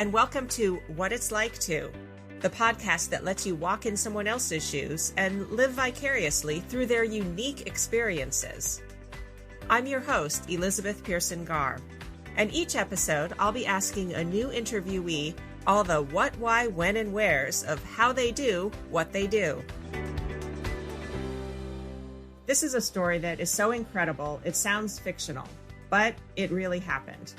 and welcome to What It's Like To, the podcast that lets you walk in someone else's shoes and live vicariously through their unique experiences. I'm your host, Elizabeth Pearson Garr, and each episode I'll be asking a new interviewee all the what, why, when, and wheres of how they do what they do. This is a story that is so incredible it sounds fictional, but it really happened.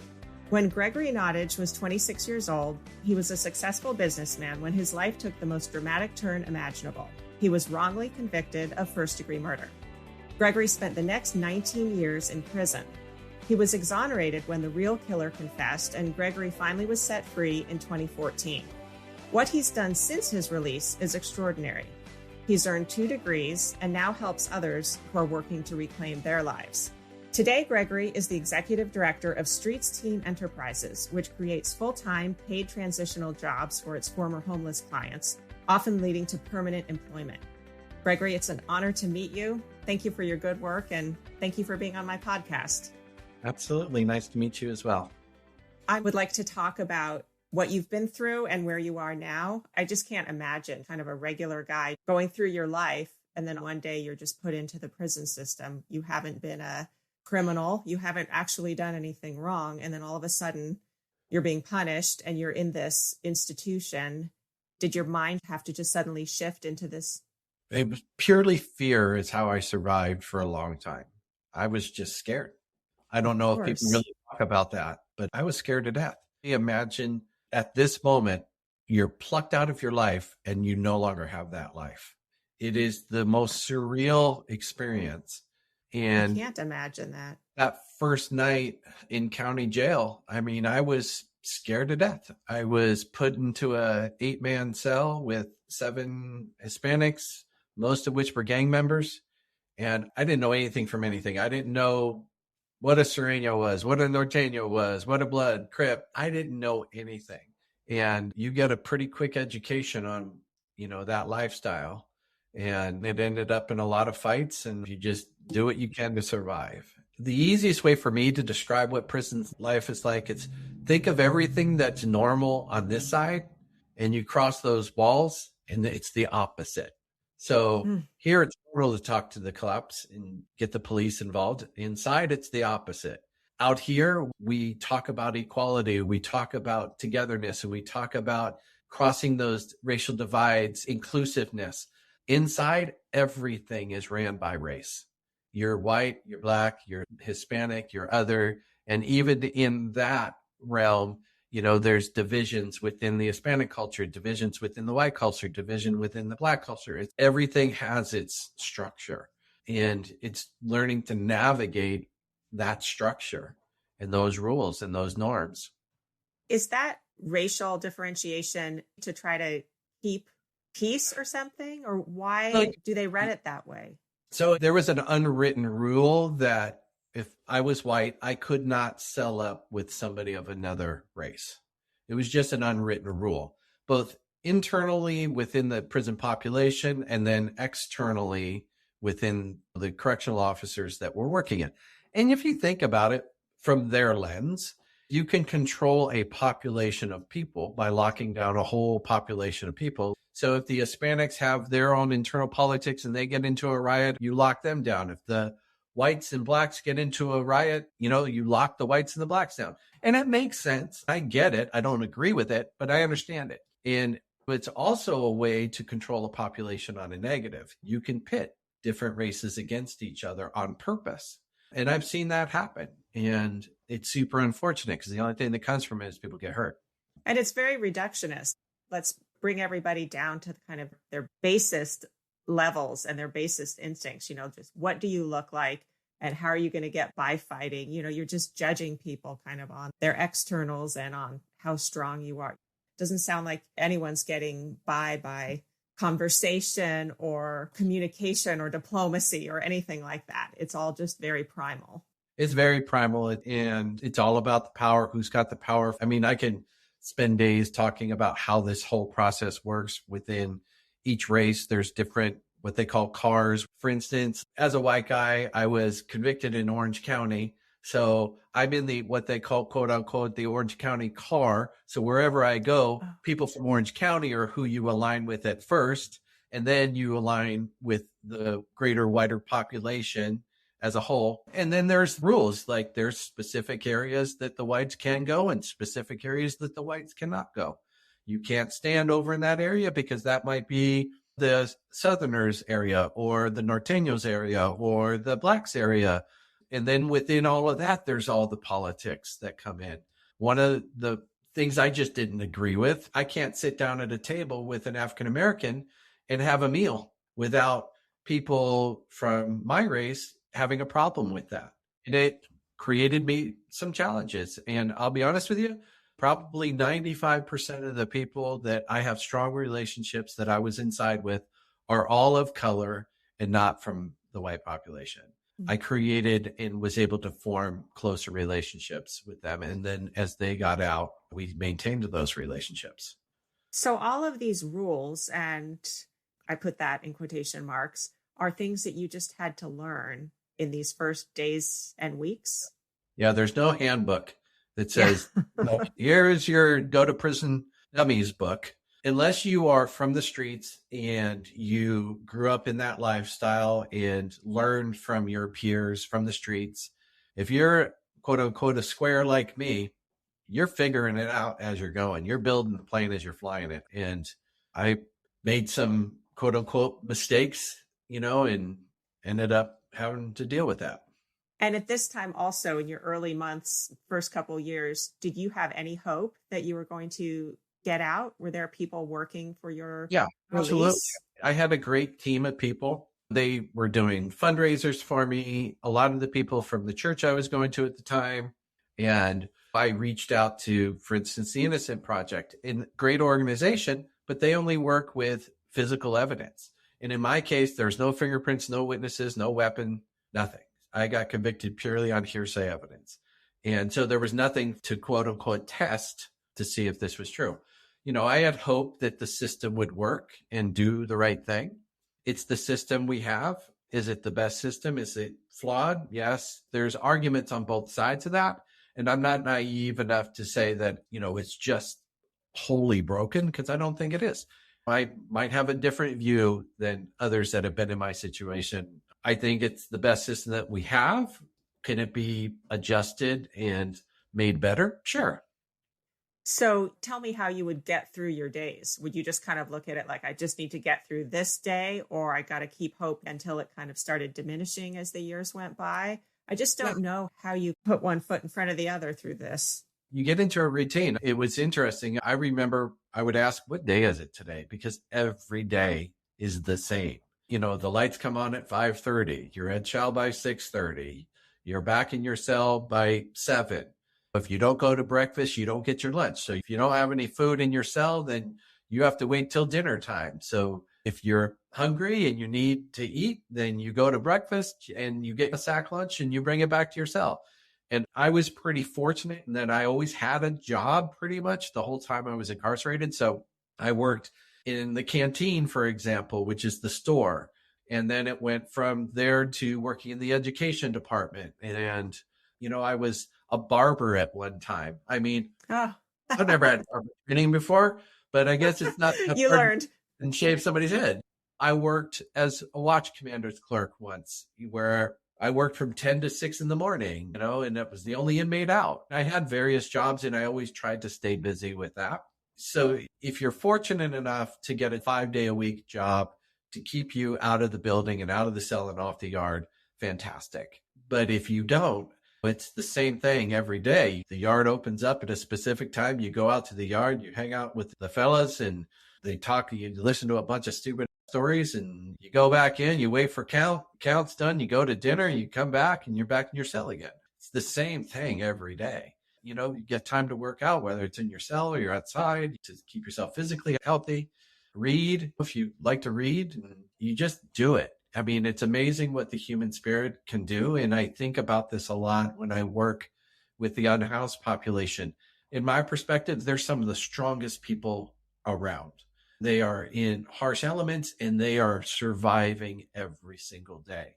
When Gregory Nottage was 26 years old, he was a successful businessman when his life took the most dramatic turn imaginable. He was wrongly convicted of first-degree murder. Gregory spent the next 19 years in prison. He was exonerated when the real killer confessed, and Gregory finally was set free in 2014. What he's done since his release is extraordinary. He's earned 2 degrees and now helps others who are working to reclaim their lives. Today, Gregory is the executive director of Streets Team Enterprises, which creates full-time, paid transitional jobs for its former homeless clients, often leading to permanent employment. Gregory, it's an honor to meet you. Thank you for your good work, and thank you for being on my podcast. Absolutely. Nice to meet you as well. I would like to talk about what you've been through and where you are now. I just can't imagine kind of a regular guy going through your life, and then one day you're just put into the prison system. You haven't been a criminal, you haven't actually done anything wrong, and then all of a sudden you're being punished and you're in this institution. Did your mind have to just suddenly shift into this? It was purely fear is how I survived for a long time. I was just scared. I don't know if people really talk about that, but I was scared to death. Imagine at this moment, you're plucked out of your life and you no longer have that life. It is the most surreal experience. And I can't imagine that. That first night in county jail, I mean, I was scared to death. I was put into a 8-man cell with 7 Hispanics, most of which were gang members. And I didn't know anything from anything. I didn't know what a Sereno was, what a Norteño was, what a Blood, Crip. I didn't know anything. And you get a pretty quick education on, that lifestyle. And it ended up in a lot of fights, and you just do what you can to survive. The easiest way for me to describe what prison life is like is think of everything that's normal on this side, and you cross those walls, and it's the opposite. So here it's normal to talk to the cops and get the police involved. Inside, it's the opposite. Out here, we talk about equality, we talk about togetherness, and we talk about crossing those racial divides, inclusiveness. Inside, everything is ran by race. You're white, you're black, you're Hispanic, you're other. And even in that realm, there's divisions within the Hispanic culture, divisions within the white culture, division within the black culture. Everything has its structure. And it's learning to navigate that structure and those rules and those norms. Is that racial differentiation to try to keep peace or something, or why do they run it that way? So there was an unwritten rule that if I was white, I could not cell up with somebody of another race. It was just an unwritten rule, both internally within the prison population and then externally within the correctional officers that were working it. And if you think about it from their lens, you can control a population of people by locking down a whole population of people. So if the Hispanics have their own internal politics and they get into a riot, you lock them down. If the whites and blacks get into a riot, you lock the whites and the blacks down. And it makes sense. I get it. I don't agree with it, but I understand it. And it's also a way to control a population on a negative. You can pit different races against each other on purpose. And I've seen that happen. And it's super unfortunate because the only thing that comes from it is people get hurt. And it's very reductionist. Let's bring everybody down to kind of their basest levels and their basest instincts, just what do you look like and how are you going to get by fighting? You're just judging people kind of on their externals and on how strong you are. Doesn't sound like anyone's getting by conversation or communication or diplomacy or anything like that. It's all just very primal. It's very primal, and it's all about the power, who's got the power. I mean, I can spend days talking about how this whole process works within each race. There's different, what they call cars. For instance, as a white guy, I was convicted in Orange County So I'm in the what they call quote unquote the Orange County car. So wherever I go, Oh. people from Orange County are who you align with at first, and then you align with the greater, wider population as a whole. And then there's rules, like there's specific areas that the whites can go and specific areas that the whites cannot go. You can't stand over in that area because that might be the Southerners area or the Norteños area or the Blacks area. And then within all of that, there's all the politics that come in. One of the things I just didn't agree with, I can't sit down at a table with an African American and have a meal without people from my race having a problem with that. And it created me some challenges. And I'll be honest with you, probably 95% of the people that I have strong relationships that I was inside with are all of color and not from the white population. I created and was able to form closer relationships with them. And then as they got out, we maintained those relationships. So all of these rules, and I put that in quotation marks, are things that you just had to learn in these first days and weeks? Yeah, there's no handbook that says, well, here is your go to prison dummies book. Unless you are from the streets and you grew up in that lifestyle and learned from your peers from the streets, if you're quote unquote a square like me, you're figuring it out as you're going. You're building the plane as you're flying it. And I made some quote unquote mistakes, and ended up having to deal with that. And at this time, also in your early months, first couple years, did you have any hope that you were going to get out? Were there people working for your Yeah, absolutely. release? I had a great team of people. They were doing fundraisers for me, a lot of the people from the church I was going to at the time. And I reached out to, for instance, the Innocent Project, a great organization, but they only work with physical evidence. And in my case, there's no fingerprints, no witnesses, no weapon, nothing. I got convicted purely on hearsay evidence. And so there was nothing to quote unquote test to see if this was true. I had hoped that the system would work and do the right thing. It's the system we have. Is it the best system? Is it flawed? Yes. There's arguments on both sides of that. And I'm not naive enough to say that, it's just wholly broken, because I don't think it is. I might have a different view than others that have been in my situation. I think it's the best system that we have. Can it be adjusted and made better? Sure. So tell me how you would get through your days. Would you just kind of look at it like, I just need to get through this day, or I got to keep hope until it kind of started diminishing as the years went by? I just don't know how you put one foot in front of the other through this. You get into a routine. It was interesting. I remember I would ask, what day is it today? Because every day is the same. The lights come on at 5:30. You're at chow by 6:30. You're back in your cell by 7. If you don't go to breakfast, you don't get your lunch. So if you don't have any food in your cell, then you have to wait till dinner time. So if you're hungry and you need to eat, then you go to breakfast and you get a sack lunch and you bring it back to your cell. And I was pretty fortunate in that I always had a job pretty much the whole time I was incarcerated. So I worked in the canteen, for example, which is the store. And then it went from there to working in the education department. And, I was a barber at one time. I mean, Oh. I've never had barber training before, but I guess it's not You learned. and shave somebody's head. I worked as a watch commander's clerk once, where I worked from 10 to 6 in the morning, and that was the only inmate out. I had various jobs and I always tried to stay busy with that. So if you're fortunate enough to get a 5-day-a-week job to keep you out of the building and out of the cell and off the yard, fantastic. But if you don't, it's the same thing every day. The yard opens up at a specific time. You go out to the yard, you hang out with the fellas and they talk, you listen to a bunch of stupid stories, and you go back in, you wait for count's done, you go to dinner, you come back and you're back in your cell again. It's the same thing every day. You get time to work out, whether it's in your cell or you're outside, to keep yourself physically healthy. Read. If you like to read, you just do it. I mean, it's amazing what the human spirit can do. And I think about this a lot when I work with the unhoused population. In my perspective, they're some of the strongest people around. They are in harsh elements and they are surviving every single day.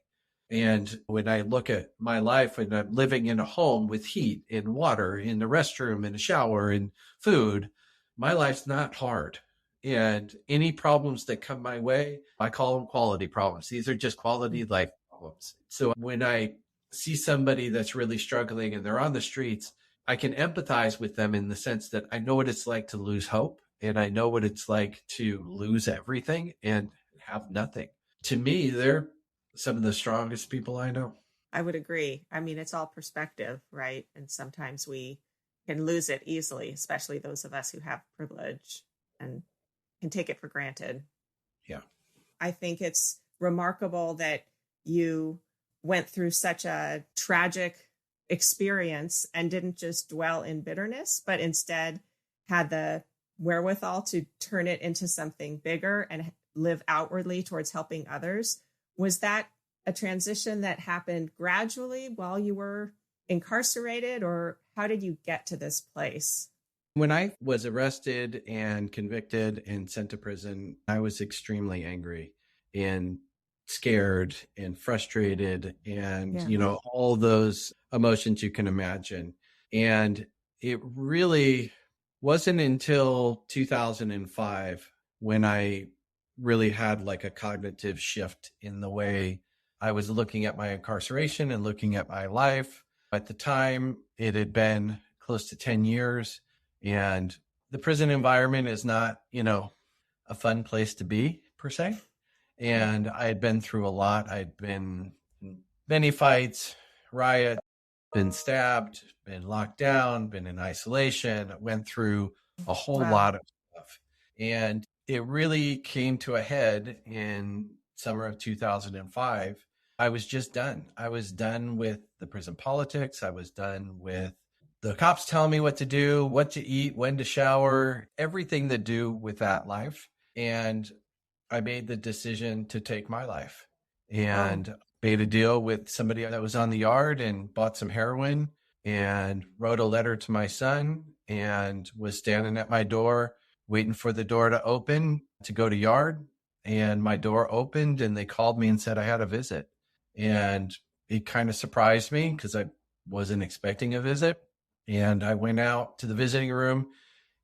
And when I look at my life, when I'm living in a home with heat and water, in the restroom, in a shower, and food, my life's not hard. And any problems that come my way, I call them quality problems. These are just quality life problems. So when I see somebody that's really struggling and they're on the streets, I can empathize with them in the sense that I know what it's like to lose hope and I know what it's like to lose everything and have nothing. To me, they're some of the strongest people I know. I would agree. I mean, it's all perspective, right? And sometimes we can lose it easily, especially those of us who have privilege and can take it for granted. Yeah. I think it's remarkable that you went through such a tragic experience and didn't just dwell in bitterness, but instead had the wherewithal to turn it into something bigger and live outwardly towards helping others. Was that a transition that happened gradually while you were incarcerated, or how did you get to this place? When I was arrested and convicted and sent to prison, I was extremely angry and scared and frustrated and, Yeah. all those emotions you can imagine. And it really wasn't until 2005 when I really had like a cognitive shift in the way I was looking at my incarceration and looking at my life. At the time, it had been close to 10 years. And the prison environment is not, a fun place to be per se. And I had been through a lot. I'd been in many fights, riots, been stabbed, been locked down, been in isolation, went through a whole Wow. lot of stuff. And it really came to a head in summer of 2005. I was just done. I was done with the prison politics. I was done with the cops telling me what to do, what to eat, when to shower, everything to do with that life. And I made the decision to take my life Oh, and made a deal with somebody that was on the yard and bought some heroin and wrote a letter to my son and was standing at my door waiting for the door to open to go to yard. And my door opened and they called me and said I had a visit. And it kind of surprised me because I wasn't expecting a visit. And I went out to the visiting room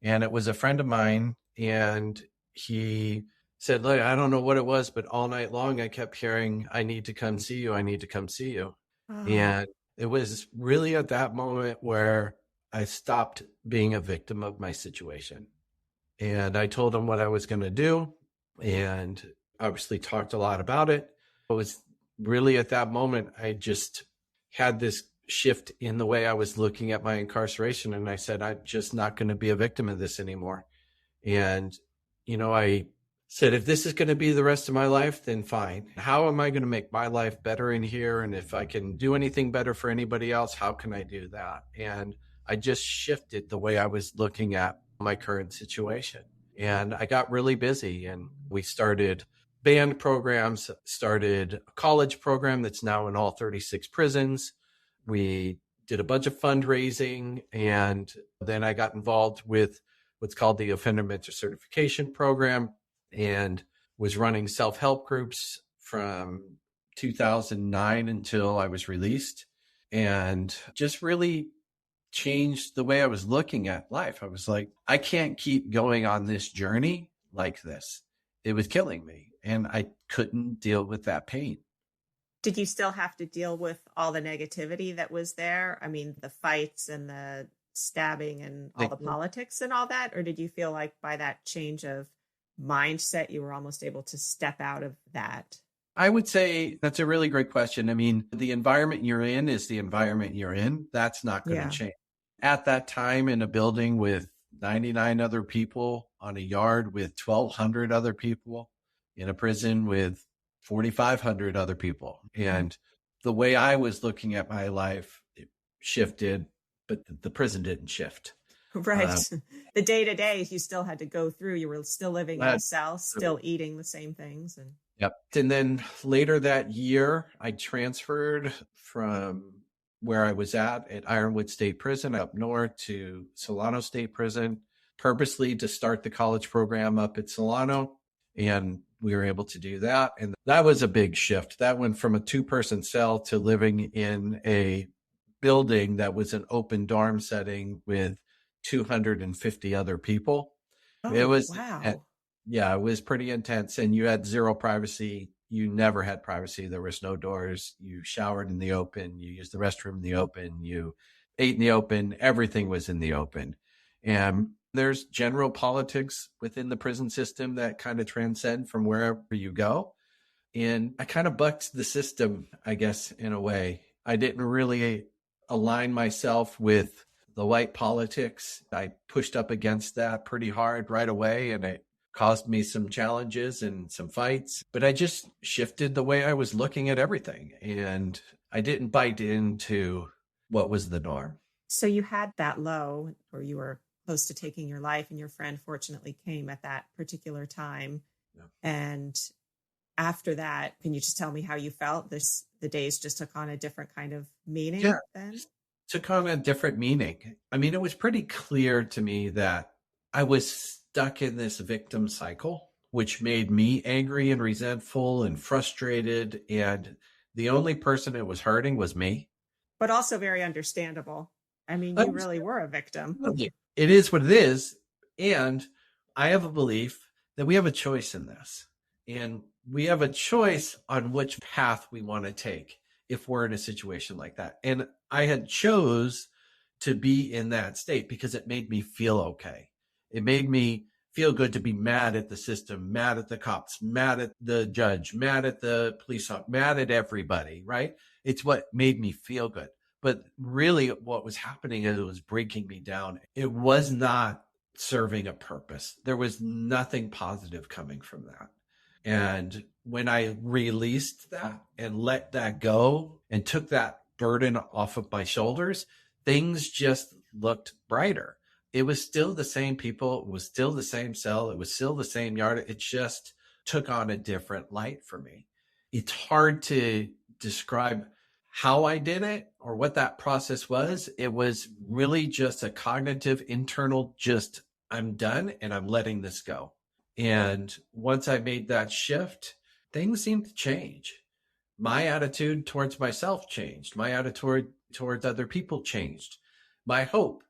and it was a friend of mine. And he said, look, I don't know what it was, but all night long I kept hearing, I need to come see you. I need to come see you. oh, And it was really at that moment where I stopped being a victim of my situation. And I told him what I was going to do and obviously talked a lot about it. It was really at that moment, I just had this shift in the way I was looking at my incarceration. And I said, I'm just not going to be a victim of this anymore. And, I said, if this is going to be the rest of my life, then fine. How am I going to make my life better in here? And if I can do anything better for anybody else, how can I do that? And I just shifted the way I was looking at my current situation. And I got really busy and we started band programs, started a college program that's now in all 36 prisons. We did a bunch of fundraising and then I got involved with what's called the Offender Mentor Certification Program and was running self-help groups from 2009 until I was released and just really changed the way I was looking at life. I was like, I can't keep going on this journey like this. It was killing me and I couldn't deal with that pain. did you still have to deal with all the negativity that was there? I mean, the fights and the stabbing and all Like, the politics and all that? Or did you feel like by that change of mindset, you were almost able to step out of that? I would say that's a really great question. I mean, the environment you're in is the environment you're in. That's not going to Yeah. change. At that time, in a building with 99 other people, on a yard with 1,200 other people, in a prison with 4,500 other people. And the way I was looking at my life, it shifted, but the prison didn't shift. Right. Uh, The day to day, you still had to go through. You were still living in a that- cell, still eating the same things. And Yep. And then later that year, I transferred from where I was at Ironwood State Prison up north to Solano State Prison, purposely to start the college program up at Solano. And we were able to do that. And that was a big shift. That went from a 2-person cell to living in a building that was an open dorm setting with 250 other people. It Oh, was, wow. yeah, it was pretty intense. And you had zero privacy. You never had privacy. There was no doors. You showered in the open. You used the restroom in the open. You ate in the open. Everything was in the open. And there's general politics within the prison system that kind of transcend from wherever you go. And I kind of bucked the system, I guess, in a way. I didn't really align myself with the white politics. I pushed up against that pretty hard right away, and it caused me some challenges and some fights. But I just shifted the way I was looking at everything, and I didn't bite into what was the norm. So you had that low, or you were close to taking your life, and your friend fortunately came at that particular time. Yeah. And after that, can you just tell me how you felt? The days just took on a different kind of meaning then? Took on a different meaning. I mean, it was pretty clear to me that I was stuck in this victim cycle, which made me angry and resentful and frustrated. And the only person it was hurting was me. But also very understandable. I mean, you really were a victim. It is what it is. And I have a belief that we have a choice in this. And we have a choice on which path we want to take if we're in a situation like that. And I had chose to be in that state because it made me feel okay. It made me feel good to be mad at the system, mad at the cops, mad at the judge, mad at the police, mad at everybody, right? It's what made me feel good. But really what was happening is it was breaking me down. It was not serving a purpose. There was nothing positive coming from that. And when I released that and let that go and took that burden off of my shoulders, things just looked brighter. It was still the same people. It was still the same cell. It was still the same yard. It just took on a different light for me. It's hard to describe how I did it or what that process was. It was really just a cognitive internal, just I'm done and I'm letting this go. And once I made that shift, things seemed to change. My attitude towards myself changed. My attitude towards other people changed. My hope.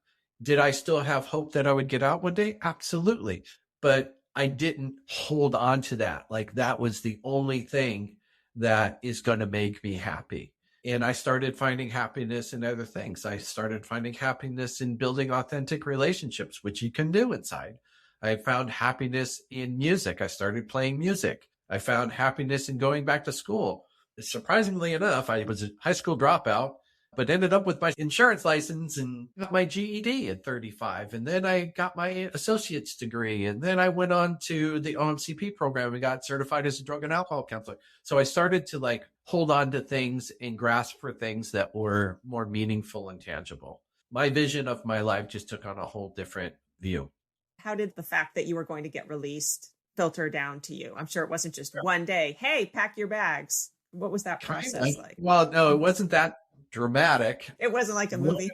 Did I still have hope that I would get out one day? Absolutely. But I didn't hold on to that. Like that was the only thing that is going to make me happy. And I started finding happiness in other things. I started finding happiness in building authentic relationships, which you can do inside. I found happiness in music. I started playing music. I found happiness in going back to school. Surprisingly enough, I was a high school dropout, but ended up with my insurance license and got my GED at 35. And then I got my associate's degree. And then I went on to the OMCP program and got certified as a drug and alcohol counselor. So I started to like hold on to things and grasp for things that were more meaningful and tangible. My vision of my life just took on a whole different view. How did the fact that you were going to get released filter down to you? I'm sure it wasn't just one day, hey, pack your bags. What was that process like? Well, no, it wasn't that dramatic. It wasn't like a movie.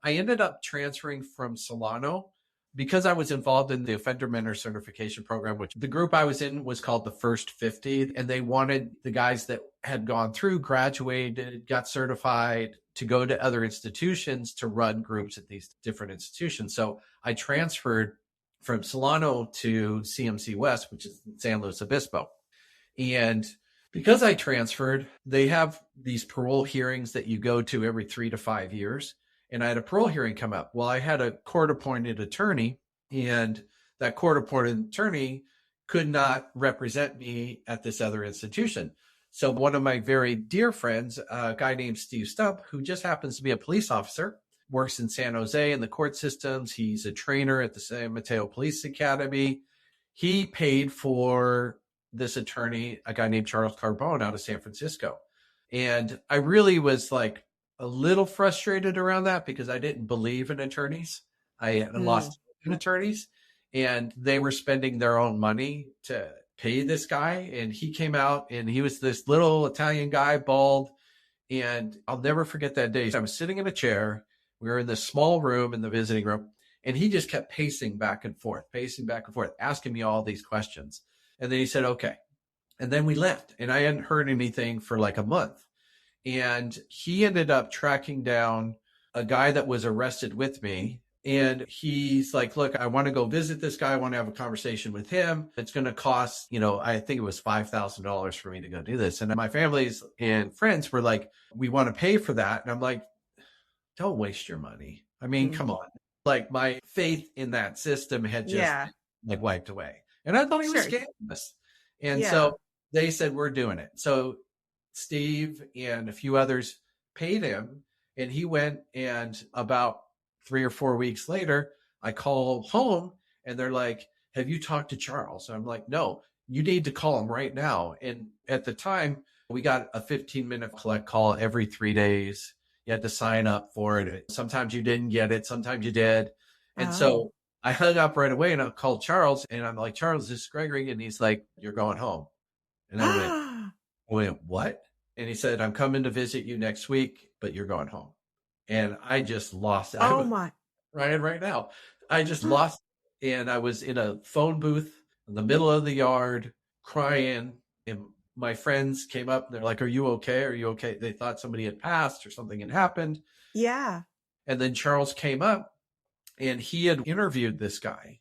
I ended up transferring from Solano because I was involved in the offender mentor certification program, which the group I was in was called the First 50. And they wanted the guys that had gone through, graduated, got certified to go to other institutions to run groups at these different institutions. So I transferred from Solano to CMC West, which is San Luis Obispo. And because I transferred, they have these parole hearings that you go to every 3 to 5 years. And I had a parole hearing come up. Well, I had a court-appointed attorney, and that court-appointed attorney could not represent me at this other institution. So one of my very dear friends, a guy named Steve Stump, who just happens to be a police officer, works in San Jose in the court systems. He's a trainer at the San Mateo Police Academy. He paid for this attorney, a guy named Charles Carbone out of San Francisco. And I really was like a little frustrated around that because I didn't believe in attorneys. I had lost attorneys, and they were spending their own money to pay this guy. And he came out and he was this little Italian guy, bald. And I'll never forget that day. I was sitting in a chair. We were in this small room in the visiting room, and he just kept pacing back and forth, asking me all these questions. And then he said, okay. And then we left, and I hadn't heard anything for like a month. And he ended up tracking down a guy that was arrested with me. And he's like, look, I want to go visit this guy. I want to have a conversation with him. It's going to cost, I think it was $5,000 for me to go do this. And my families and friends were like, we want to pay for that. And I'm like, don't waste your money. I mean, come on. Like my faith in that system had just like wiped away. And I thought he was scandalous. And so they said, we're doing it. So Steve and a few others paid him, and he went, and about 3 or 4 weeks later, I call home and they're like, have you talked to Charles? And I'm like, no, you need to call him right now. And at the time, we got a 15-minute collect call every 3 days. You had to sign up for it. Sometimes you didn't get it. Sometimes you did. And so I hung up right away and I called Charles, and I'm like, Charles, this is Gregory. And he's like, you're going home. And I went, what? And he said, I'm coming to visit you next week, but you're going home. And I just lost it. Oh my. Right now. I just lost it. And I was in a phone booth in the middle of the yard crying. And my friends came up and they're like, are you okay? Are you okay? They thought somebody had passed or something had happened. Yeah. And then Charles came up and he had interviewed this guy.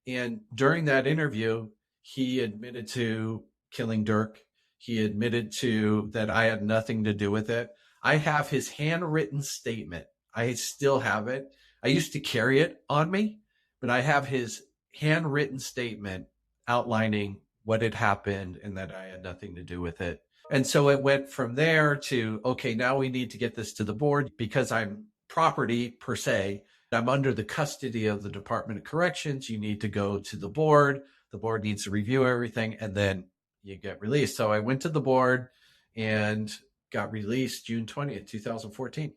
And during that interview, he admitted to killing Dirk. He admitted to that I had nothing to do with it. I have his handwritten statement. I still have it. I used to carry it on me, but I have his handwritten statement outlining what had happened and that I had nothing to do with it. And so it went from there to, okay, now we need to get this to the board because I'm property per se. I'm under the custody of the Department of Corrections. You need to go to the board. The board needs to review everything, and then you get released. So I went to the board and got released June 20th, 2014.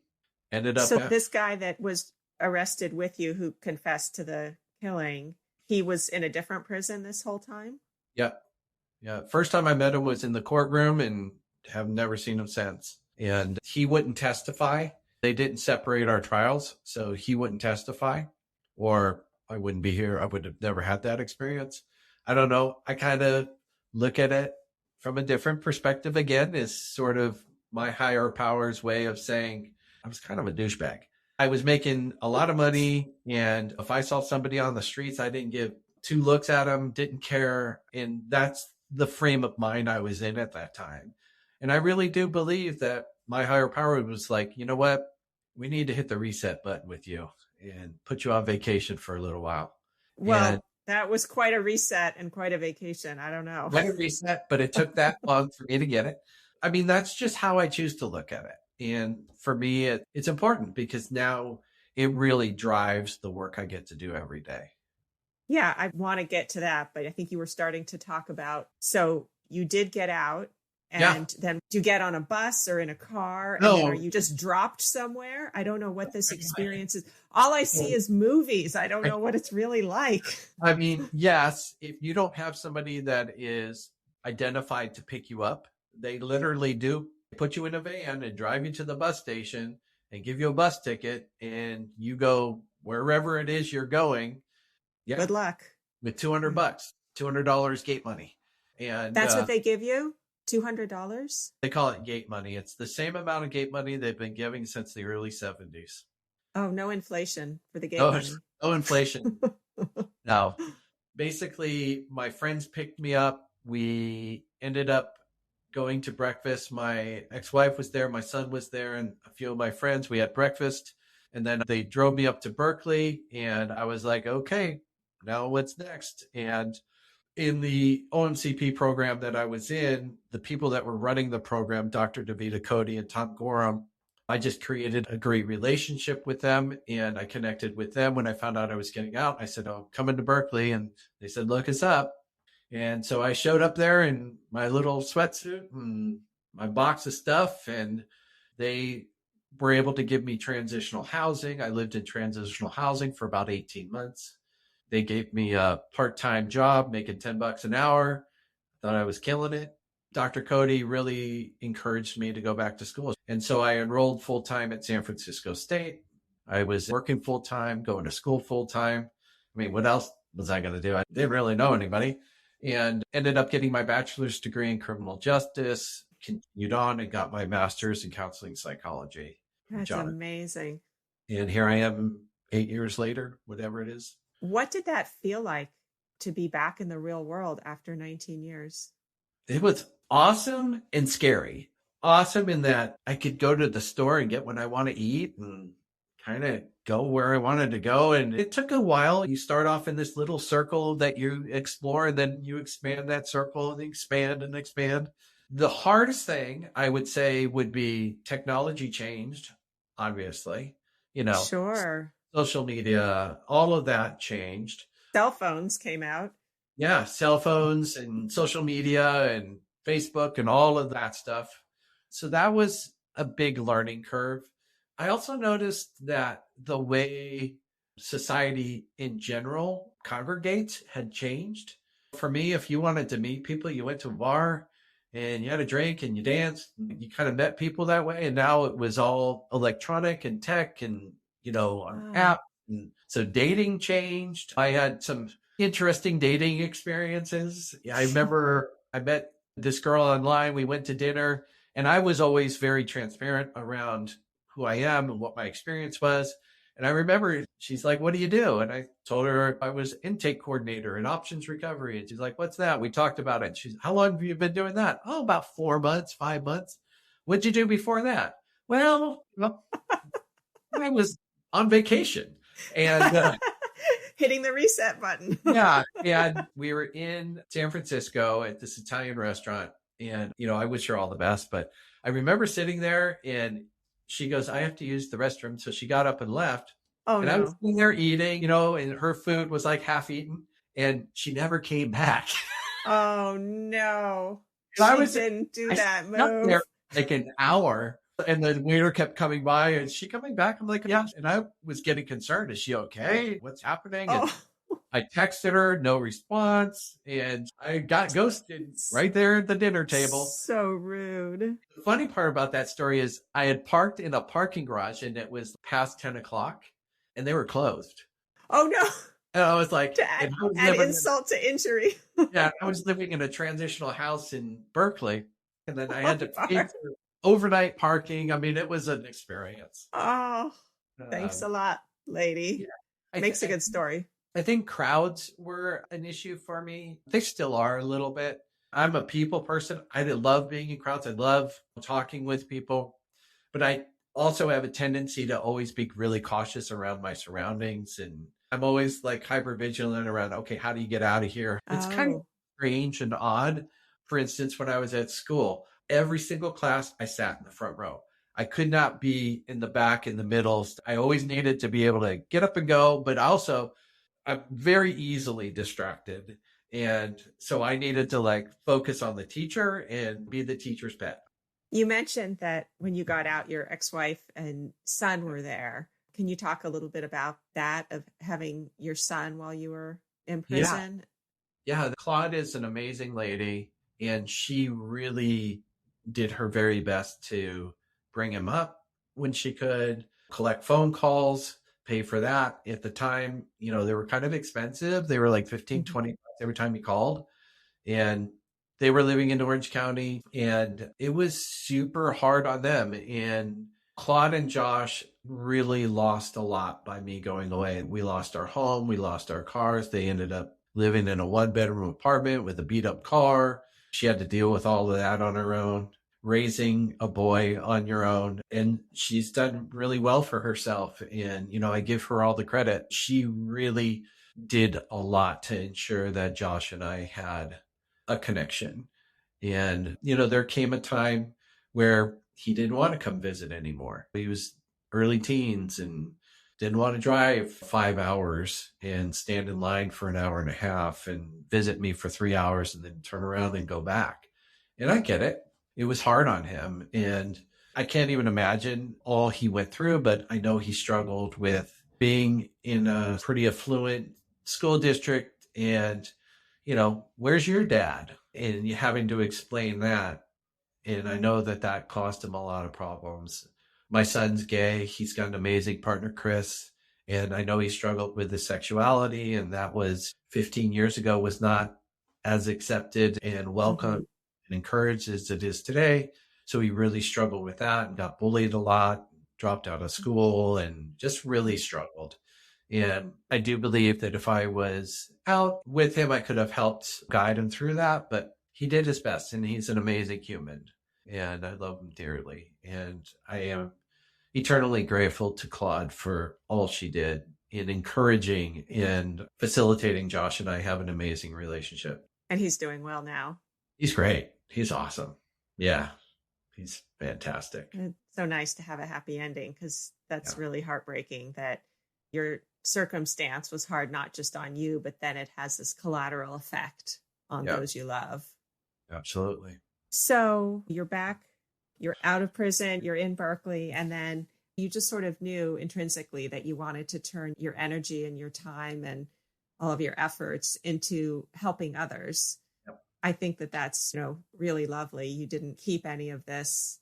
Ended up. So this guy that was arrested with you, who confessed to the killing, he was in a different prison this whole time? Yeah. First time I met him was in the courtroom, and have never seen him since. And he wouldn't testify. They didn't separate our trials, so he wouldn't testify, or I wouldn't be here. I would have never had that experience. I don't know. I kind of look at it from a different perspective again, is sort of my higher power's way of saying I was kind of a douchebag. I was making a lot of money, and if I saw somebody on the streets, I didn't give 2 looks at them, didn't care. And that's the frame of mind I was in at that time. And I really do believe that my higher power was like, you know what? We need to hit the reset button with you and put you on vacation for a little while. Well, that was quite a reset and quite a vacation. I don't know. Quite a reset, but it took that long for me to get it. I mean, that's just how I choose to look at it. And for me, it's important because now it really drives the work I get to do every day. Yeah, I want to get to that, but I think you were starting to talk about, so you did get out, and then do you get on a bus or in a car? No. And then are you just dropped somewhere? I don't know what this experience is. All I see is movies. I don't know what it's really like. I mean, yes, if you don't have somebody that is identified to pick you up, they literally do put you in a van and drive you to the bus station and give you a bus ticket, and you go wherever it is you're going. Yeah. Good luck. With $200, $200 gate money. And that's what they give you? $200? They call it gate money. It's the same amount of gate money they've been giving since the early 70s. Oh, no inflation for the gate money. No inflation. No. Basically, my friends picked me up. We ended up going to breakfast. My ex-wife was there. My son was there, and a few of my friends. We had breakfast. And then they drove me up to Berkeley, and I was like, okay, now what's next? And in the OMCP program that I was in, the people that were running the program, Dr. Davida Cody and Tom Gorham, I just created a great relationship with them, and I connected with them. When I found out I was getting out, I said, oh, come into Berkeley. And they said, look us up. And so I showed up there in my little sweatsuit and my box of stuff, and they were able to give me transitional housing. I lived in transitional housing for about 18 months. They gave me a part-time job, making $10 an hour. Thought I was killing it. Dr. Cody really encouraged me to go back to school. And so I enrolled full-time at San Francisco State. I was working full-time, going to school full-time. I mean, what else was I going to do? I didn't really know anybody. and ended up getting my bachelor's degree in criminal justice, continued on and got my master's in counseling psychology from That's John. amazing. And here I am 8 years later, whatever it is. What did that feel like to be back in the real world after 19 years? It was awesome and scary. Awesome in that I could go to the store and get what I want to eat and kind of go where I wanted to go. And it took a while. You start off in this little circle that you explore, and then you expand that circle and expand and expand. The hardest thing I would say would be technology changed, obviously. Sure. Social media, all of that changed. Cell phones came out. Yeah, cell phones and social media and Facebook and all of that stuff. So that was a big learning curve. I also noticed that the way society in general congregates had changed. For me, if you wanted to meet people, you went to a bar and you had a drink and you danced. You kind of met people that way. And now it was all electronic and tech and, on app. And so dating changed. I had some interesting dating experiences. I remember I met this girl online. We went to dinner, and I was always very transparent around who I am and what my experience was. And I remember she's like, "What do you do?" And I told her I was intake coordinator in options recovery. And she's like, "What's that?" We talked about it. She's, "How long have you been doing that?" "Oh, about 4 months, 5 months." "What'd you do before that?" Well, I was on vacation and hitting the reset button. yeah. And we were in San Francisco at this Italian restaurant. And, I wish her all the best. But I remember sitting there and she goes, "I have to use the restroom." So she got up and left. Oh, and no. I was sitting there eating, and her food was like half eaten. And she never came back. Oh, no. Didn't do that move. There like an hour. And the waiter kept coming by. "Is she coming back?" I'm like, "Yeah." And I was getting concerned. "Is she okay? What's happening?" And I texted her, no response. And I got ghosted right there at the dinner table. So rude. The funny part about that story is I had parked in a parking garage and it was past 10 o'clock and they were closed. Oh, no. And I was like, add insult to injury. Yeah, I was living in a transitional house in Berkeley. And then I had to pay for overnight parking. I mean, it was an experience. Oh, thanks a lot, lady. Yeah, Makes a good story. I think crowds were an issue for me. They still are a little bit. I'm a people person. I love being in crowds. I love talking with people. But I also have a tendency to always be really cautious around my surroundings. And I'm always like hyper vigilant around, okay, how do you get out of here? It's kind of strange and odd. For instance, when I was at school, every single class, I sat in the front row. I could not be in the back, in the middle. I always needed to be able to get up and go, but also I'm very easily distracted. And so I needed to focus on the teacher and be the teacher's pet. You mentioned that when you got out, your ex-wife and son were there. Can you talk a little bit about that, of having your son while you were in prison? Yeah. Claude is an amazing lady, and she really did her very best to bring him up when she could, collect phone calls, pay for that. At the time, they were kind of expensive. They were like 15, 20 bucks every time you called. And they were living in Orange County, and it was super hard on them. And Claude and Josh really lost a lot by me going away. We lost our home. We lost our cars. They ended up living in a 1-bedroom apartment with a beat up car. She had to deal with all of that on her own, raising a boy on your own. And she's done really well for herself. And, I give her all the credit. She really did a lot to ensure that Josh and I had a connection. And, there came a time where he didn't want to come visit anymore. He was early teens and didn't want to drive 5 hours and stand in line for an hour and a half and visit me for 3 hours and then turn around and go back. And I get it. It was hard on him. And I can't even imagine all he went through, but I know he struggled with being in a pretty affluent school district and, where's your dad? And you having to explain that. And I know that caused him a lot of problems. My son's gay. He's got an amazing partner, Chris. And I know he struggled with his sexuality. And that was 15 years ago, was not as accepted and welcomed and encouraged as it is today. So he really struggled with that and got bullied a lot, dropped out of school, and just really struggled. And I do believe that if I was out with him, I could have helped guide him through that. But he did his best, and he's an amazing human. And I love him dearly. And I am eternally grateful to Claude for all she did in encouraging and facilitating Josh and I have an amazing relationship. And he's doing well now. He's great. He's awesome. Yeah, he's fantastic. It's so nice to have a happy ending, because that's really heartbreaking that your circumstance was hard, not just on you, but then it has this collateral effect on those you love. Absolutely. So you're back, you're out of prison, you're in Berkeley, and then you just sort of knew intrinsically that you wanted to turn your energy and your time and all of your efforts into helping others. I think that that's, really lovely. You didn't keep any of this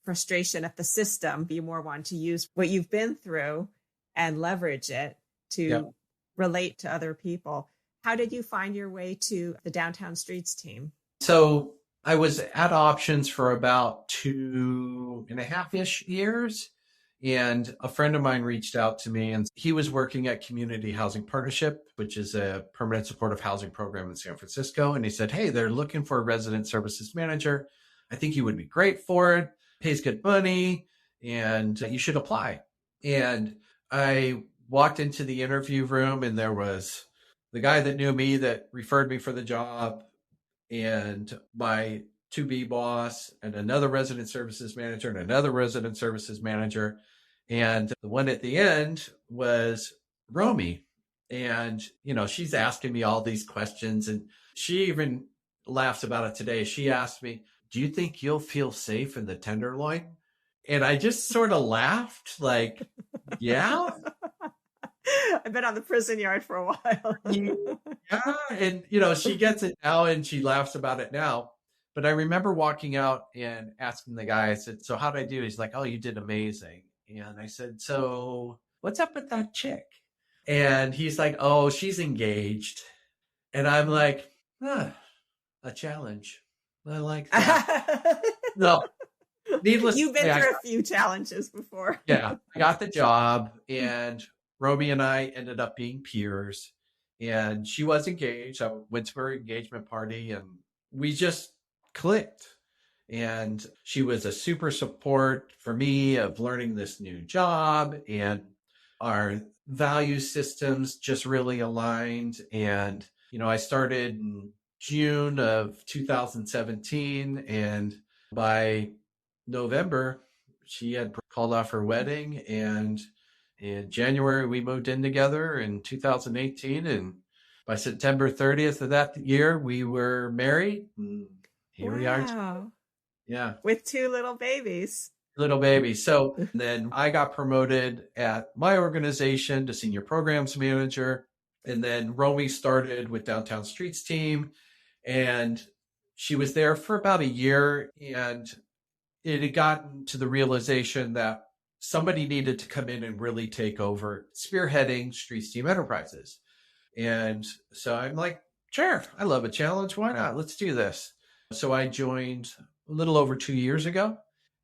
frustration at the system. You more want to use what you've been through and leverage it to relate to other people. How did you find your way to the Downtown Streets team? So I was at Options for about 2.5-ish years. And a friend of mine reached out to me, and he was working at Community Housing Partnership, which is a permanent supportive housing program in San Francisco. And he said, hey, they're looking for a resident services manager. I think you would be great for it. Pays good money, and you should apply. And I walked into the interview room, and there was the guy that knew me that referred me for the job, and my to-be boss, and another resident services manager, and another resident services manager. And the one at the end was Romy. And, she's asking me all these questions, and she even laughs about it today. She asked me, do you think you'll feel safe in the Tenderloin? And I just sort of laughed, like, yeah. I've been on the prison yard for a while. Yeah. And, she gets it now and she laughs about it now. But I remember walking out and asking the guy, I said, so how'd I do? He's like, oh, you did amazing. And I said, so what's up with that chick? And he's like, oh, she's engaged. And I'm like, a challenge. I like that. No, needless. You've been through a few challenges before. Yeah, I got the job, and Romy and I ended up being peers. And she was engaged. I went to her engagement party, and we just clicked. And she was a super support for me of learning this new job, and our value systems just really aligned. And, I started in June of 2017, and by November, she had called off her wedding, and in January, we moved in together in 2018, and by September 30th of that year, we were married, and here we are. Yeah. With 2 little babies. Little babies. So then I got promoted at my organization to senior programs manager, and then Romy started with Downtown Streets team, and she was there for about a year, and it had gotten to the realization that somebody needed to come in and really take over spearheading Streets Team Enterprises. And so I'm like, sure, I love a challenge. Why not? Let's do this. So I joined a little over 2 years ago.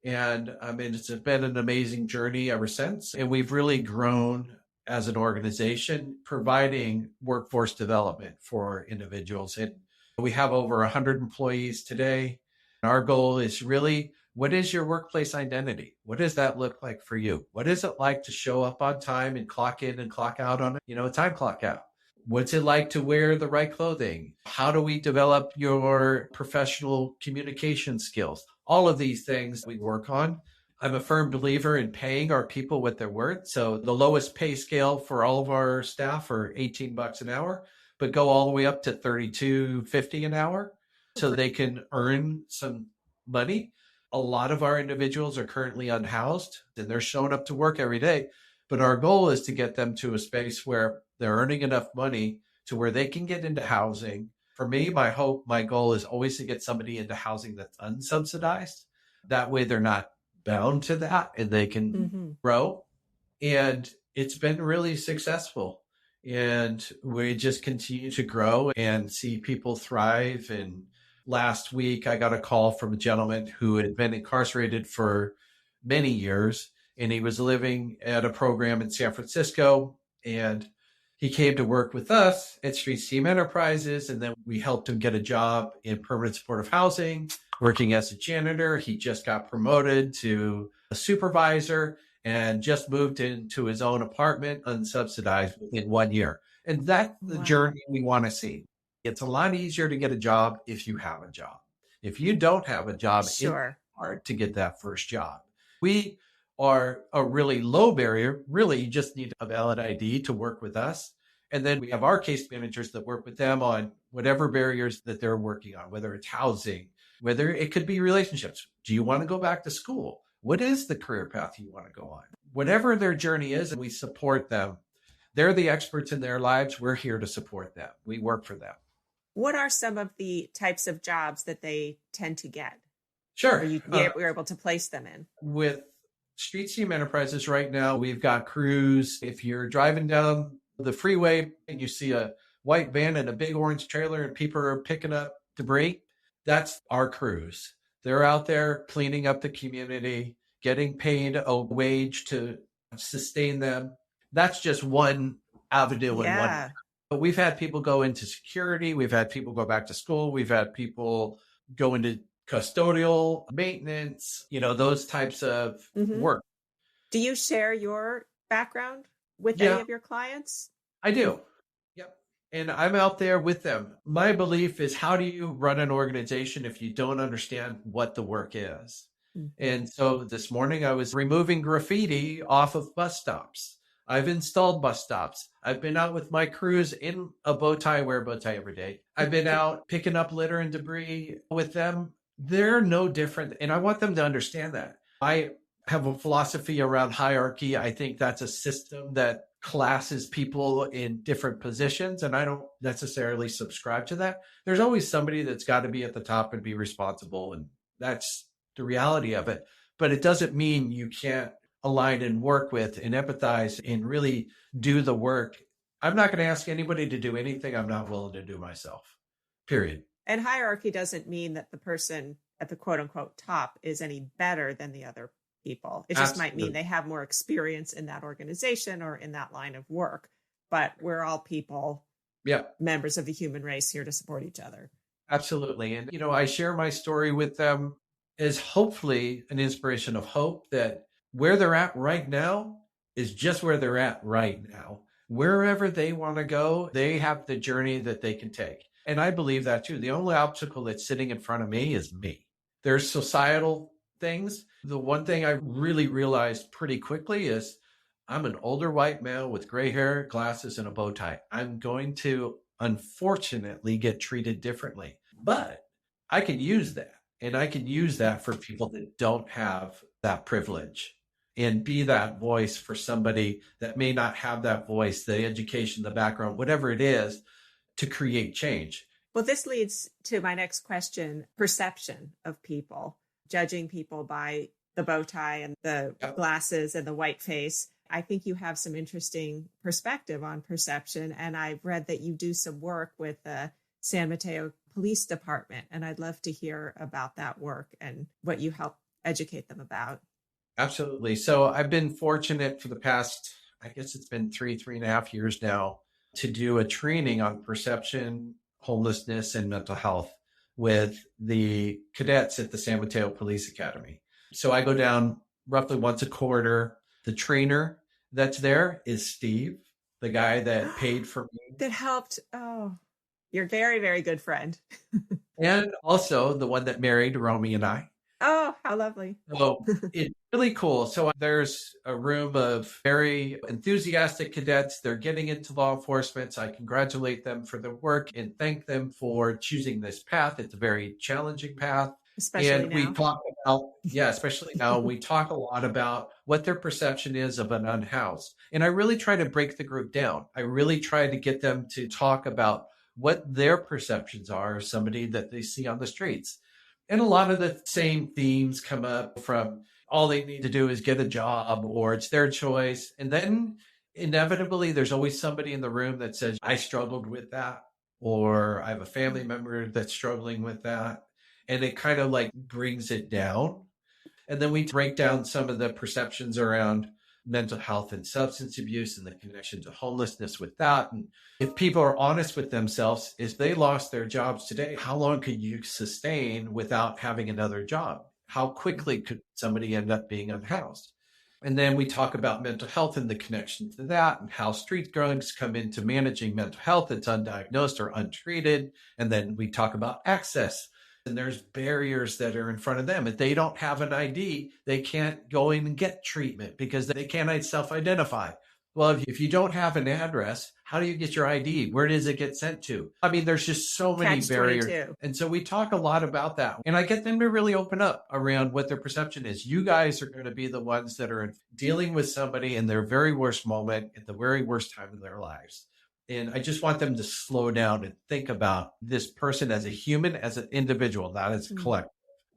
And it's been an amazing journey ever since. And we've really grown as an organization, providing workforce development for individuals. And we have over 100 employees today. Our goal is really, what is your workplace identity? What does that look like for you? What is it like to show up on time and clock in and clock out on a time clock out? What's it like to wear the right clothing? How do we develop your professional communication skills? All of these things we work on. I'm a firm believer in paying our people what they're worth. So the lowest pay scale for all of our staff are $18 an hour, but go all the way up to $32.50 an hour so they can earn some money. A lot of our individuals are currently unhoused, and they're showing up to work every day. But our goal is to get them to a space where they're earning enough money to where they can get into housing. For me, my goal is always to get somebody into housing that's unsubsidized. That way they're not bound to that, and they can grow. And it's been really successful. And we just continue to grow and see people thrive. And last week, I got a call from a gentleman who had been incarcerated for many years, and he was living at a program in San Francisco. And he came to work with us at Street Team Enterprises, and then we helped him get a job in permanent supportive housing, working as a janitor. He just got promoted to a supervisor and just moved into his own apartment unsubsidized within 1 year. And that's the journey we want to see. It's a lot easier to get a job if you have a job. If you don't have a job, Sure. it's hard to get that first job. We are a really low barrier. Really, you just need a valid ID to work with us. And then we have our case managers that work with them on whatever barriers that they're working on, whether it's housing, whether it could be relationships. Do you want to go back to school? What is the career path you want to go on? Whatever their journey is, and we support them. They're the experts in their lives. We're here to support them. We work for them. What are some of the types of jobs that they tend to get? Sure. We're able to place them in. With Street Team Enterprises right now, we've got crews. If you're driving down the freeway and you see a white van and a big orange trailer and people are picking up debris, that's our crews. They're out there cleaning up the community, getting paid a wage to sustain them. That's just one avenue and one. But we've had people go into security. We've had people go back to school. We've had people go into custodial maintenance, those types of work. Do you share your background with any of your clients? I do. Yep. And I'm out there with them. My belief is, how do you run an organization if you don't understand what the work is? And so this morning I was removing graffiti off of bus stops. I've installed bus stops. I've been out with my crews in a bow tie. I wear a bow tie every day. I've been out picking up litter and debris with them. They're no different. And I want them to understand that. I have a philosophy around hierarchy. I think that's a system that classes people in different positions, and I don't necessarily subscribe to that. There's always somebody that's got to be at the top and be responsible, and that's the reality of it. But it doesn't mean you can't align and work with and empathize and really do the work. I'm not going to ask anybody to do anything I'm not willing to do myself, period. And hierarchy doesn't mean that the person at the quote unquote top is any better than the other people. It just might mean they have more experience in that organization or in that line of work. But we're all people, members of the human race, here to support each other. Absolutely. And, I share my story with them as hopefully an inspiration of hope that where they're at right now is just where they're at right now. Wherever they want to go, they have the journey that they can take. And I believe that too. The only obstacle that's sitting in front of me is me. There's societal things. The one thing I really realized pretty quickly is I'm an older white male with gray hair, glasses, and a bow tie. I'm going to, unfortunately, get treated differently. But I can use that. And I can use that for people that don't have that privilege and be that voice for somebody that may not have that voice, the education, the background, whatever it is, to create change. Well, this leads to my next question, perception of people, judging people by the bow tie and the glasses and the white face. I think you have some interesting perspective on perception. And I've read that you do some work with the San Mateo Police Department. And I'd love to hear about that work and what you help educate them about. Absolutely. So I've been fortunate for the past, I guess it's been 3.5 years now, to do a training on perception, homelessness, and mental health with the cadets at the San Mateo Police Academy. So I go down roughly once a quarter. The trainer that's there is Steve, the guy that paid for me. That helped. Oh, you're a very, very good friend. And also the one that married Romy and I. Oh, how lovely. So it's really cool. So there's a room of very enthusiastic cadets. They're getting into law enforcement. So I congratulate them for their work and thank them for choosing this path. It's a very challenging path. Especially now. We talk about, especially now, we talk a lot about what their perception is of an unhoused. And I really try to break the group down. I really try to get them to talk about what their perceptions are of somebody that they see on the streets. And a lot of the same themes come up from all they need to do is get a job or it's their choice. And then Inevitably, there's always somebody in the room that says, I struggled with that, or I have a family member that's struggling with that. And it kind of like brings it down. And then we break down some of the perceptions around mental health and substance abuse and the connection to homelessness with that. And if people are honest with themselves, if they lost their jobs today, how long could you sustain without having another job? How quickly could somebody end up being unhoused? And then we talk about mental health and the connection to that and how street drugs come into managing mental health that's undiagnosed or untreated. And then we talk about access. And there's barriers that are in front of them. If they don't have an ID, they can't go in and get treatment because they can't self-identify. Well, if you don't have an address, how do you get your ID? Where does it get sent to? I mean, there's just so many barriers. 22. And so we talk a lot about that. And I get them to really open up around what their perception is. You guys are going to be the ones that are dealing with somebody in their very worst moment, at the very worst time in their lives. And I just want them to slow down and think about this person as a human, as an individual, not as a collective.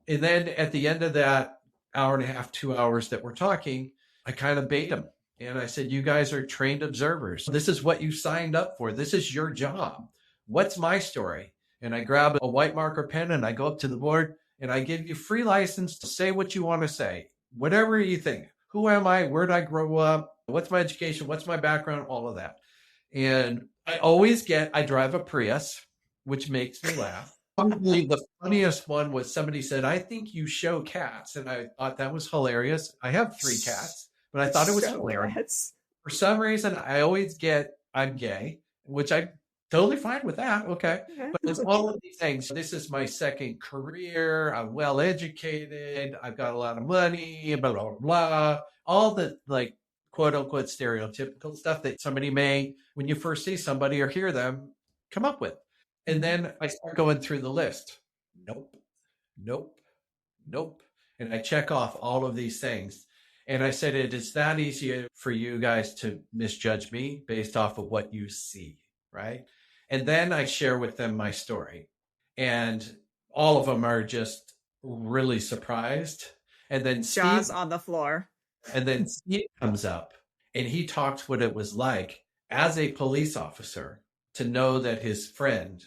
And then at the end of that hour and a half, 2 hours that we're talking, I kind of bait them. And I said, you guys are trained observers. This is what you signed up for. This is your job. What's my story? And I grab a white marker pen and I go up to the board and I give you free license to say what you want to say, whatever you think. Who am I? Where did I grow up? What's my education? What's my background? All of that. And I drive a Prius, which makes me laugh. Probably the funniest one was somebody said, I think you show cats. And I thought that was hilarious. I have 3 cats. But I thought it was hilarious. For some reason, I always get, I'm gay, which I'm totally fine with that. Okay. But it's all of these things. This is my second career. I'm well educated. I've got a lot of money, blah, blah, blah. All the like, quote unquote, stereotypical stuff that somebody may, when you first see somebody or hear them, come up with. And then I start going through the list. Nope, nope, nope. And I check off all of these things. And I said, it is that easy for you guys to misjudge me based off of what you see, right? And then I share with them my story. And all of them are just really surprised. And then Jaws on the floor. And then Steve comes up and he talks what it was like as a police officer to know that his friend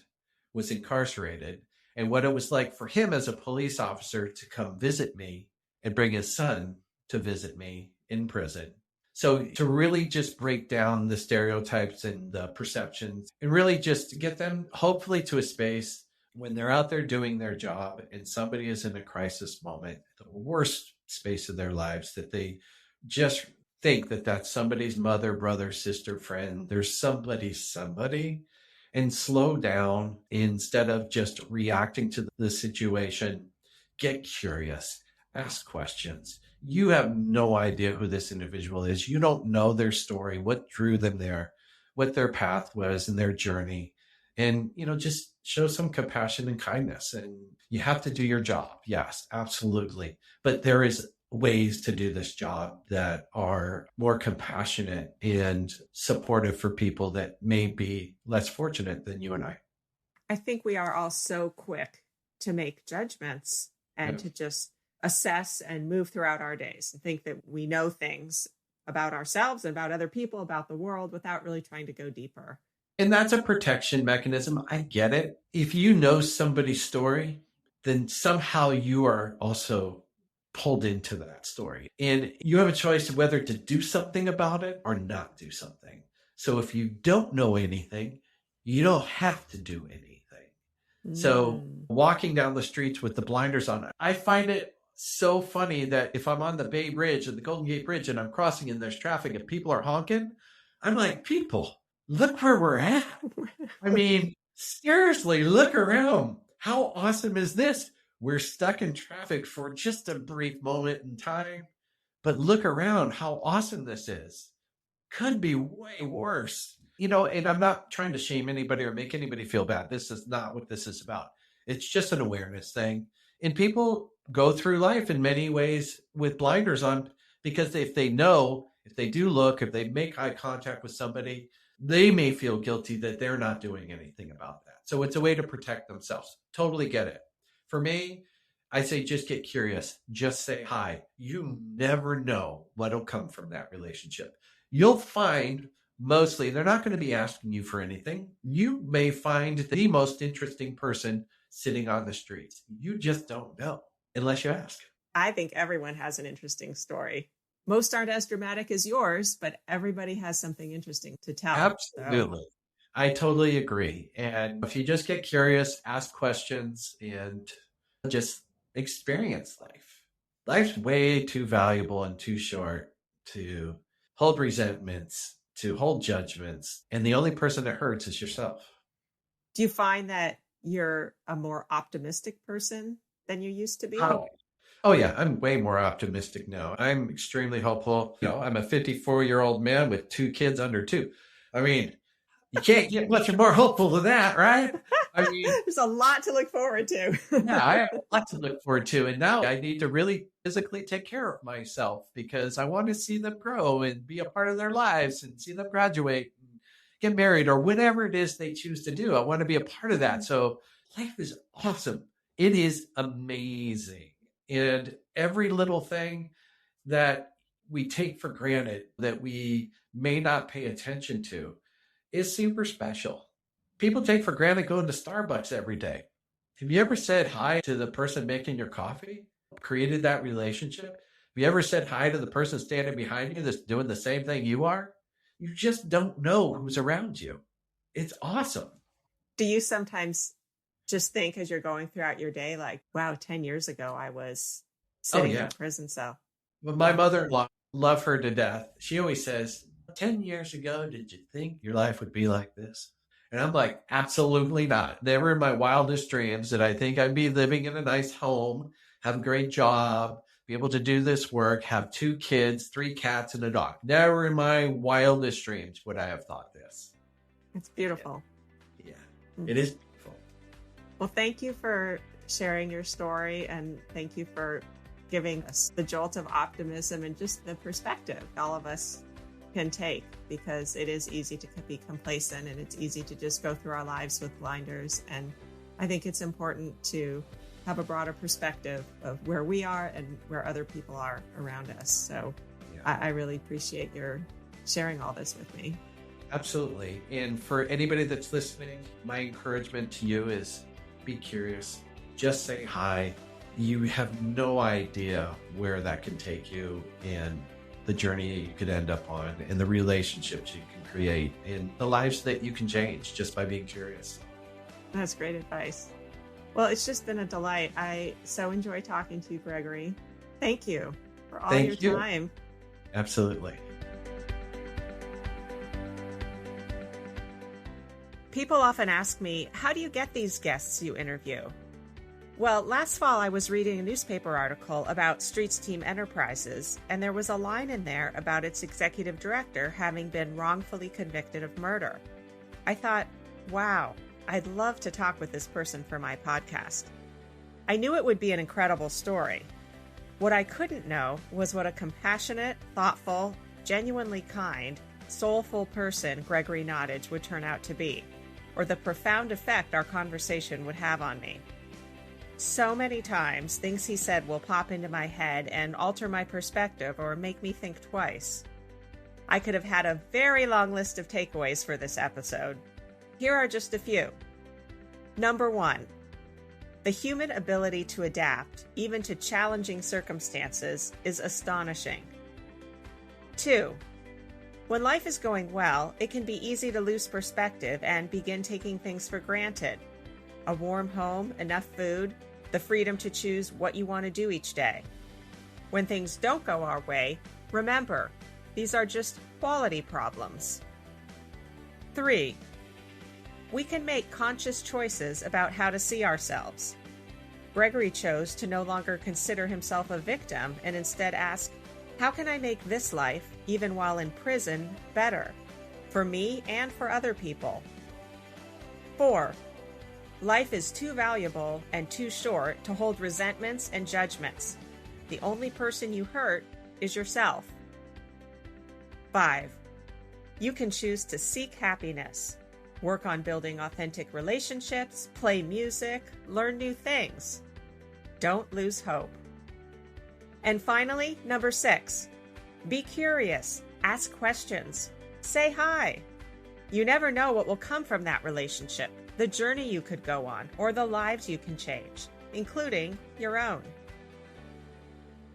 was incarcerated and what it was like for him as a police officer to come visit me and bring his son to visit me in prison. So to really just break down the stereotypes and the perceptions and really just get them hopefully to a space when they're out there doing their job and somebody is in a crisis moment, the worst space of their lives, that they just think that that's somebody's mother, brother, sister, friend. There's somebody, and slow down instead of just reacting to the situation. Get curious, ask questions. You have no idea who this individual is. You don't know their story, what drew them there, what their path was in their journey. And, just show some compassion and kindness. And you have to do your job. Yes, absolutely. But there is ways to do this job that are more compassionate and supportive for people that may be less fortunate than you and I. I think we are all so quick to make judgments and to just assess and move throughout our days and think that we know things about ourselves and about other people, about the world, without really trying to go deeper. And that's a protection mechanism. I get it. If you know somebody's story, then somehow you are also pulled into that story. And you have a choice of whether to do something about it or not do something. So if you don't know anything, you don't have to do anything. So walking down the streets with the blinders on, I find it so funny that if I'm on the Bay Bridge or the Golden Gate Bridge and I'm crossing and there's traffic and people are honking, I'm like, people, look where we're at. I mean, seriously, look around. How awesome is this? We're stuck in traffic for just a brief moment in time, but look around how awesome this is. Could be way worse. And I'm not trying to shame anybody or make anybody feel bad. This is not what this is about. It's just an awareness thing. And people go through life in many ways with blinders on because if they know, if they do look, if they make eye contact with somebody, they may feel guilty that they're not doing anything about that. So it's a way to protect themselves. Totally get it. For me, I say just get curious. Just say hi. You never know what'll come from that relationship. you'll find mostly they're not going to be asking you for anything. You may find the most interesting person sitting on the streets. You just don't know unless you ask. I think everyone has an interesting story. Most aren't as dramatic as yours, but everybody has something interesting to tell. Absolutely. So. I totally agree. And if you just get curious, ask questions, and just experience life. Life's way too valuable and too short to hold resentments, to hold judgments. And the only person that hurts is yourself. Do you find that you're a more optimistic person than you used to be? Oh yeah, I'm way more optimistic now. I'm extremely hopeful. I'm a 54-year-old man with 2 kids under 2. I mean, you can't get much more hopeful than that, right? I mean, there's a lot to look forward to. Yeah, I have a lot to look forward to. And now I need to really physically take care of myself because I want to see them grow and be a part of their lives and see them graduate and get married or whatever it is they choose to do. I want to be a part of that. So life is awesome. It is amazing. And every little thing that we take for granted that we may not pay attention to is super special. People take for granted going to Starbucks every day. Have you ever said hi to the person making your coffee? Created that relationship? Have you ever said hi to the person standing behind you that's doing the same thing you are? You just don't know who's around you. It's awesome. Do you sometimes just think as you're going throughout your day, like, wow, 10 years ago, I was sitting in a prison cell? Well, my mother-in-law, love her to death. She always says, 10 years ago, did you think your life would be like this? And I'm like, absolutely not. Never in my wildest dreams did I think I'd be living in a nice home, have a great job, be able to do this work, have 2 kids, 3 cats, and a dog. Never in my wildest dreams would I have thought this. It's beautiful. Yeah, it is beautiful. Well, thank you for sharing your story, and thank you for giving us the jolt of optimism and just the perspective all of us can take, because it is easy to be complacent and it's easy to just go through our lives with blinders. And I think it's important to have a broader perspective of where we are and where other people are around us. So I really appreciate your sharing all this with me. Absolutely. And for anybody that's listening, my encouragement to you is be curious. Just say hi. You have no idea where that can take you and the journey you could end up on and the relationships you can create and the lives that you can change just by being curious. That's great advice. Well, it's just been a delight. I so enjoy talking to you, Gregory. Thank you for all your time. Absolutely. People often ask me, how do you get these guests you interview? Well, last fall I was reading a newspaper article about Streets Team Enterprises, and there was a line in there about its executive director having been wrongfully convicted of murder. I thought, wow, I'd love to talk with this person for my podcast. I knew it would be an incredible story. What I couldn't know was what a compassionate, thoughtful, genuinely kind, soulful person Gregory Nottage would turn out to be, or the profound effect our conversation would have on me. So many times, things he said will pop into my head and alter my perspective or make me think twice. I could have had a very long list of takeaways for this episode. Here are just a few. Number 1, the human ability to adapt, even to challenging circumstances, is astonishing. 2, when life is going well, it can be easy to lose perspective and begin taking things for granted. A warm home, enough food, the freedom to choose what you want to do each day. When things don't go our way, remember, these are just quality problems. 3, we can make conscious choices about how to see ourselves. Gregory chose to no longer consider himself a victim and instead ask, how can I make this life, even while in prison, better? For me and for other people. 4, life is too valuable and too short to hold resentments and judgments. The only person you hurt is yourself. 5, you can choose to seek happiness, work on building authentic relationships, play music, learn new things. Don't lose hope. And finally, number 6, be curious, Ask questions. Say hi. You never know what will come from that relationship, the journey you could go on, or the lives you can change, including your own.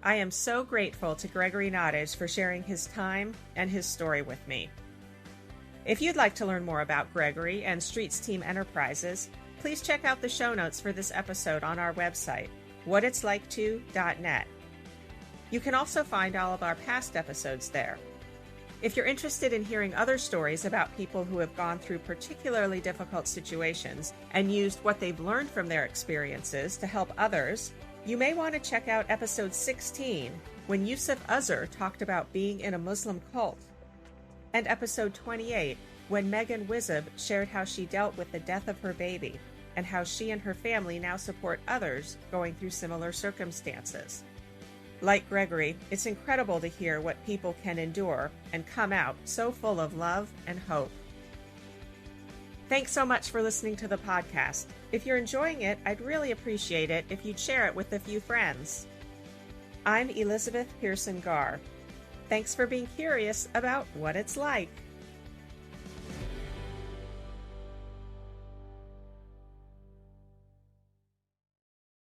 I am so grateful to Gregory Nottage for sharing his time and his story with me. If you'd like to learn more about Gregory and Streets Team Enterprises, please check out the show notes for this episode on our website, whatitsliketo.net. You can also find all of our past episodes there. If you're interested in hearing other stories about people who have gone through particularly difficult situations and used what they've learned from their experiences to help others, you may want to check out episode 16, when Yusuf Uzzer talked about being in a Muslim cult, and episode 28, when Megan Wizab shared how she dealt with the death of her baby and how she and her family now support others going through similar circumstances. Like Gregory, it's incredible to hear what people can endure and come out so full of love and hope. Thanks so much for listening to the podcast. If you're enjoying it, I'd really appreciate it if you'd share it with a few friends. I'm Elizabeth Pearson Garr. Thanks for being curious about what it's like.